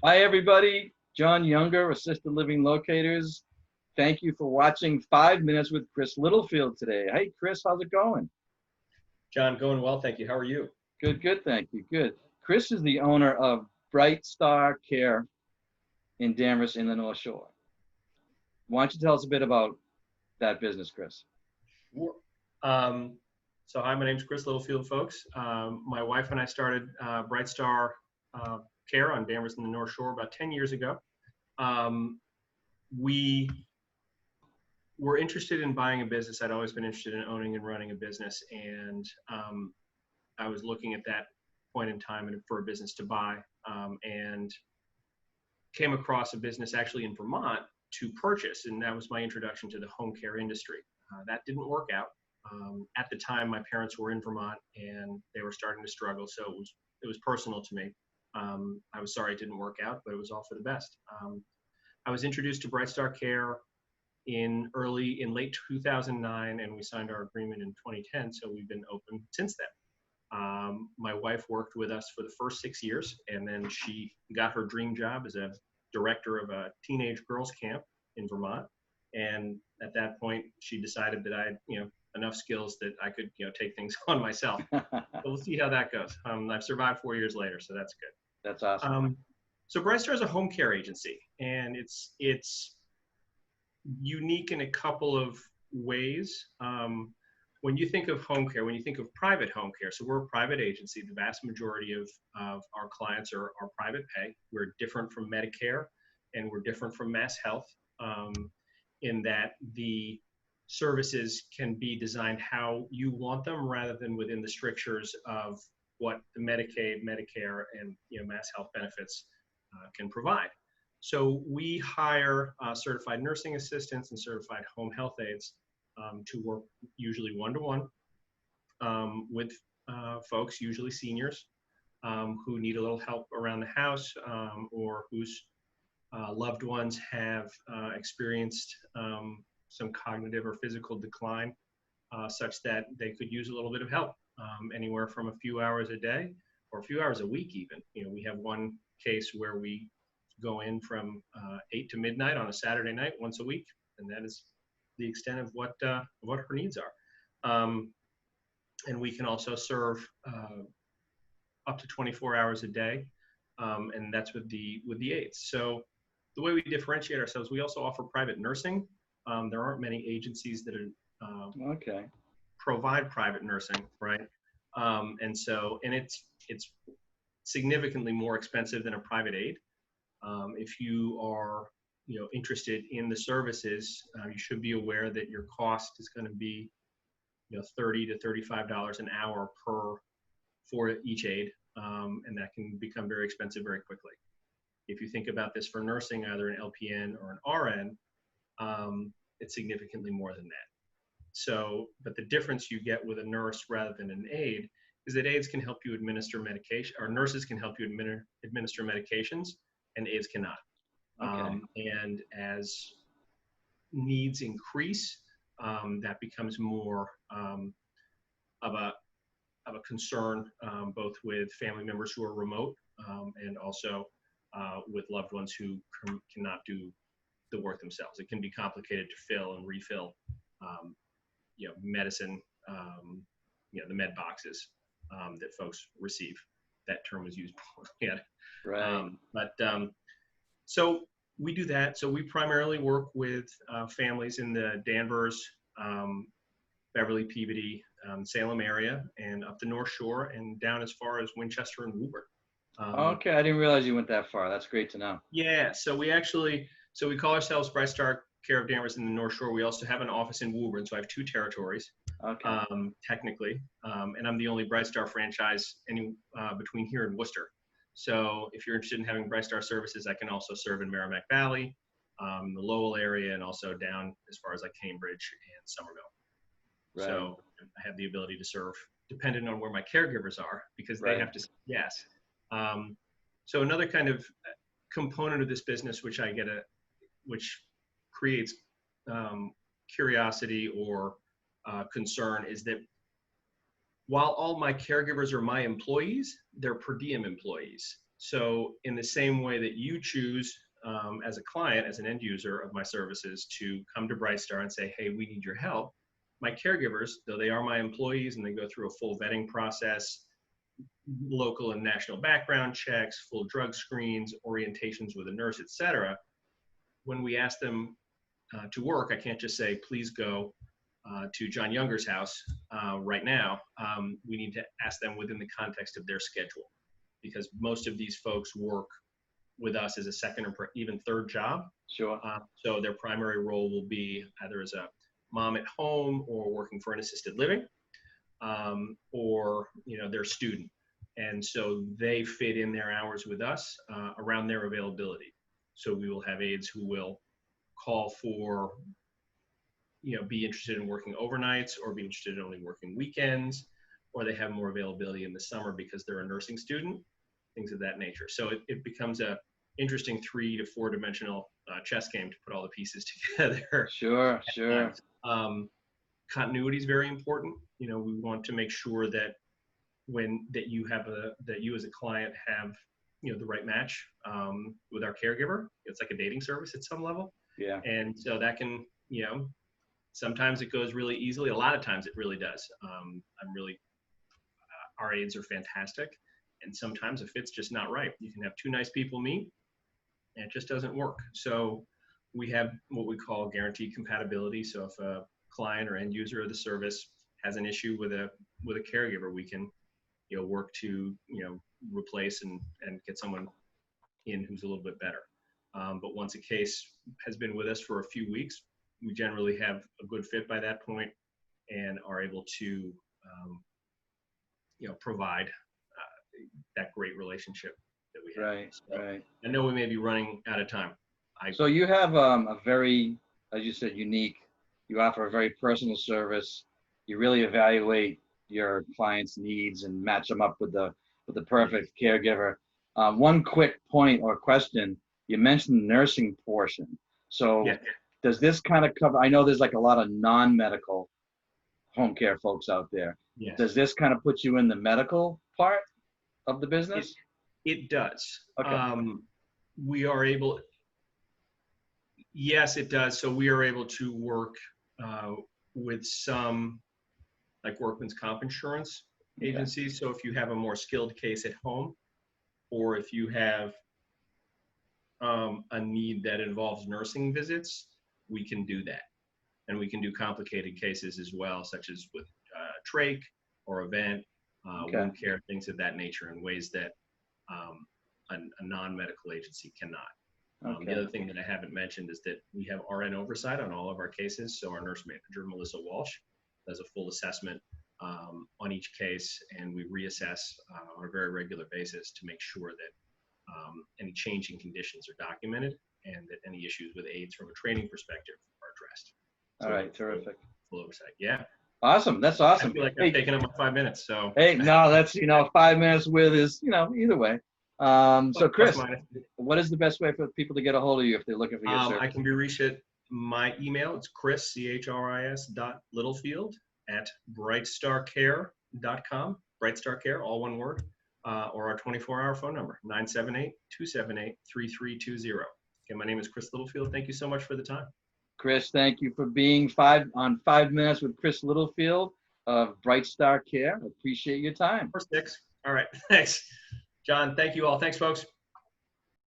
Hi, everybody. John Younger, Assisted Living Locators. Thank you for watching 5 Minutes with Chris Littlefield today. Hey, Chris, how's it going? John, going well, thank you. How are you? Good, good, thank you. Good. Chris is the owner of Brightstar Care in Danvers in the North Shore. Why don't you tell us a bit about that business, Chris? Sure. Um, hi, my name's Chris Littlefield, folks. My wife and I started Brightstar Care on Danvers in the North Shore about 10 years ago. We were interested in buying a business. I'd always been interested in owning and running a business, and I was looking at that point in time for a business to buy, and came across a business actually in Vermont to purchase, and that was my introduction to the home care industry. That didn't work out. At the time, my parents were in Vermont, and they were starting to struggle, so it was personal to me. I was sorry it didn't work out, but it was all for the best. I was introduced to Brightstar Care in late 2009, and we signed our agreement in 2010, so we've been open since then. My wife worked with us for the first 6 years, and then she got her dream job as a director of a teenage girls camp in Vermont. And at that point, she decided that I had, enough skills that I could, take things on myself. So we'll see how that goes. I've survived 4 years later, so that's good. That's awesome. So Brightstar is a home care agency, and it's unique in a couple of ways. When you think of home care, when you think of private home care, so we're a private agency. The vast majority of our clients are private pay. We're different from Medicare, and we're different from Mass Health in that the services can be designed how you want them rather than within the strictures of what the Medicaid, Medicare, and Mass Health benefits can provide. So we hire certified nursing assistants and certified home health aides to work usually one-to-one with folks, usually seniors, who need a little help around the house or whose loved ones have experienced some cognitive or physical decline such that they could use a little bit of help, anywhere from a few hours a day or a few hours a week even. We have one case where we go in from 8 to midnight on a Saturday night once a week, and that is the extent of what her needs are. And we can also serve up to 24 hours a day, and that's with the aides. So the way we differentiate ourselves, we also offer private nursing. There aren't many agencies that are, provide private nursing, right? And it's significantly more expensive than a private aid. If you are interested in the services, you should be aware that your cost is going to be $30 to $35 an hour for each aid, and that can become very expensive very quickly. If you think about this for nursing, either an LPN or an RN, it's significantly more than that. So, but the difference you get with a nurse rather than an aide is that aides can help you administer medication, or nurses can help you administer medications, and aides cannot. And as needs increase, that becomes more of a concern, both with family members who are remote and also with loved ones who cannot do the work themselves. It can be complicated to fill and refill, medicine, the med boxes that folks receive. That term was used before. Yeah. Right. So we do that. So we primarily work with families in the Danvers, Beverly, Peabody, Salem area, and up the North Shore, and down as far as Winchester and Woburn. Okay, I didn't realize you went that far. That's great to know. Yeah, so we call ourselves Brightstar Care of Danvers in the North Shore. We also have an office in Woburn, so I have 2 territories, technically, and I'm the only Brightstar franchise between here and Worcester. So if you're interested in having Brightstar services, I can also serve in Merrimack Valley, the Lowell area, and also down as far as like Cambridge and Somerville. Right. So I have the ability to serve depending on where my caregivers are, because they have to say yes. So another kind of component of this business, which creates curiosity or concern, is that while all my caregivers are my employees, they're per diem employees. So in the same way that you choose as a client, as an end user of my services, to come to Brightstar and say, hey, we need your help, my caregivers, though they are my employees and they go through a full vetting process, local and national background checks, full drug screens, orientations with a nurse, etc. When we ask them to work, I can't just say, please go to John Younger's house right now. We need to ask them within the context of their schedule, because most of these folks work with us as a second or even third job. Sure. So their primary role will be either as a mom at home or working for an assisted living, or their student. And so they fit in their hours with us around their availability. So we will have aides who will call for, be interested in working overnights or be interested in only working weekends, or they have more availability in the summer because they're a nursing student, things of that nature. So it becomes a interesting 3 to 4 dimensional chess game to put all the pieces together. Sure. Continuity is very important. We want to make sure that that you as a client have the right match with our caregiver. It's like a dating service at some level. Yeah. And so that can, sometimes it goes really easily. A lot of times it really does. Our aides are fantastic. And sometimes if it's just not right, you can have 2 nice people meet and it just doesn't work. So we have what we call guaranteed compatibility. So if a client or end user of the service has an issue with a caregiver, we can work to replace and get someone in who's a little bit better. But once a case has been with us for a few weeks, we generally have a good fit by that point and are able to provide that great relationship that we have. Right. Right. I know we may be running out of time. So you have a very, as you said, unique. You offer a very personal service. You really evaluate your clients' needs and match them up with the perfect caregiver. One quick point or question: you mentioned the nursing portion. So does this kind of cover? I know there's like a lot of non-medical home care folks out there. Yes. Does this kind of put you in the medical part of the business? It does. Okay. We are able. Yes, it does. So we are able to work with some, like workman's comp insurance agencies. So if you have a more skilled case at home, or if you have a need that involves nursing visits, we can do that. And we can do complicated cases as well, such as with trach or event, wound care, things of that nature, in ways that a non-medical agency cannot. The other thing that I haven't mentioned is that we have RN oversight on all of our cases. So our nurse manager, Melissa Walsh, does a full assessment on each case, and we reassess on a very regular basis to make sure that any changing conditions are documented and that any issues with aides from a training perspective are addressed. So all right, terrific. Full oversight. Yeah. Awesome. That's awesome. I feel like I've taken up my 5 minutes. So. Hey, no, that's 5 minutes with is either way. So Chris, what is the best way for people to get a hold of you if they're looking for your service? I can be reached at my email. It's Chris, CHRIS.Littlefield@brightstarcare.com. Brightstar Care, all one word, or our 24-hour phone number, 978-278-3320. Okay, my name is Chris Littlefield. Thank you so much for the time. Chris, thank you for being 5 minutes with Chris Littlefield of Brightstar Care. Appreciate your time. Or 6. All right, thanks. John, thank you all. Thanks, folks.